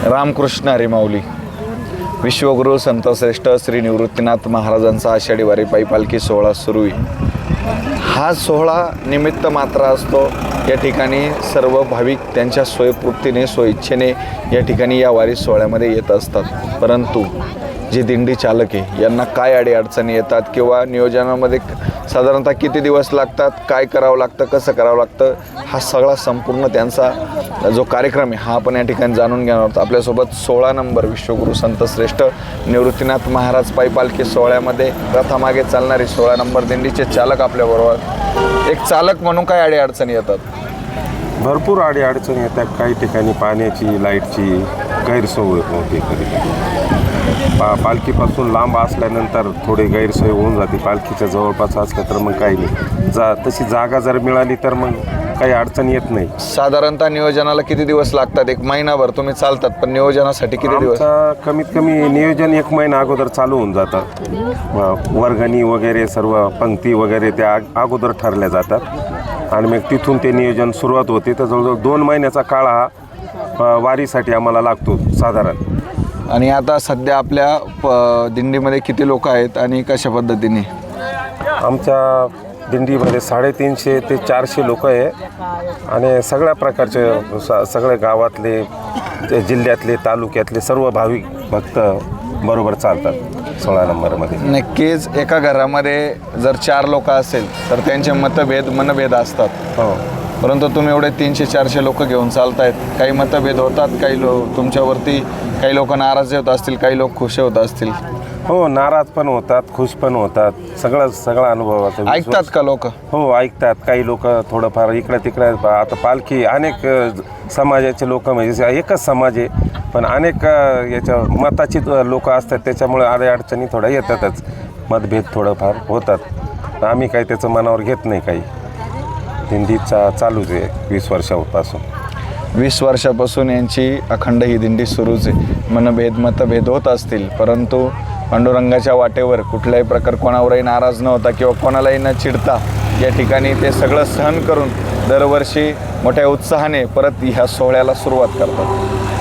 रामकृष्ण हरी माऊली. विश्वगुरु संतश्रेष्ठ श्री निवृत्तीनाथ महाराजांचा आषाढी वारी पायी पालखी सोहळा सुरू आहे. हा सोहळा निमित्त मात्र असतो. या ठिकाणी सर्व भाविक त्यांच्या स्वयंपूर्तीने स्वइच्छेने या ठिकाणी या वारी सोहळ्यामध्ये येत असतात. परंतु जे दिंडी चालक आहे यांना काय अडीअडचणी येतात किंवा नियोजनामध्ये साधारणतः किती दिवस लागतात, काय करावं लागतं, कसं करावं लागतं, हा सगळा संपूर्ण त्यांचा जो कार्यक्रम आहे हा आपण या ठिकाणी जाणून घेणार आहोत. आपल्यासोबत 16 नंबर विश्वगुरु संतश्रेष्ठ निवृत्तीनाथ महाराज पायी पालखी सोहळ्यामध्ये रथामागे चालणारी 16 नंबर दिंडीचे चालक आपल्याबरोबर. एक चालक म्हणून काय अडीअडचणी येतात? भरपूर अडीअडचणी येतात. काही ठिकाणी पाण्याची, लाईटची गैरसोय होते. कधी पालखीपासून लांब असल्यानंतर थोडी गैरसोय होऊन जाते. पालखीच्या जवळपास असलं तर मग काही नाही. तशी जागा जर मिळाली तर मग काही अडचण येत नाही. साधारणतः नियोजनाला किती दिवस लागतात? एक महिनाभर तुम्ही चालतात, पण नियोजनासाठी किती दिवस? कमीत कमी नियोजन 1 महिना अगोदर चालू होऊन जातं. वर्गणी वगैरे सर्व पंक्ती वगैरे त्या अगोदर ठरल्या जातात आणि मग तिथून ते नियोजन सुरुवात होते. तर जवळजवळ 2 महिन्याचा काळ हा वारीसाठी आम्हाला लागतो साधारण. आणि आता सध्या आपल्या दिंडीमध्ये किती लोक आहेत आणि कशा पद्धतीने? आमच्या दिंडीमध्ये 350 ते 400 लोक आहे आणि सगळ्या प्रकारचे सगळ्या गावातले, जिल्ह्यातले, तालुक्यातले सर्व भाविक भक्त बरोबर चालतात 16 नंबरमध्ये. नक्कीच एका घरामध्ये जर 4 लोक असेल तर त्यांचे मनभेद असतात. हो, परंतु तुम्ही एवढे 300-400 लोक घेऊन चालतायत. काही मतभेद होतात, काही तुमच्यावरती काही लोक नाराज होत असतील, काही लोक खुश होत असतील. हो, नाराज पण होतात, खुश पण होतात. सगळा अनुभव ऐकतात का लोक? हो, ऐकतात. काही लोक थोडंफार इकडं तिकडं. आता पालखी अनेक समाजाचे लोक, म्हणजे एकच समाज आहे पण अनेक याच्या मताची लोक असतात. त्याच्यामुळे अडचणी थोड्या येतातच. मतभेद थोडंफार होतात. आम्ही काही त्याचं मनावर घेत नाही. काही दिंडीचा चालूच आहे 20 वर्षापासून. 20 वर्षापासून यांची अखंड ही दिंडी सुरूच आहे. मतभेद होत असतील, परंतु पांडुरंगाच्या वाटेवर कुठल्याही प्रकार कोणावरही नाराज न होता किंवा कोणालाही न चिडता या ठिकाणी ते सगळं सहन करून दरवर्षी मोठ्या उत्साहाने परत ह्या सोहळ्याला सुरुवात करतात.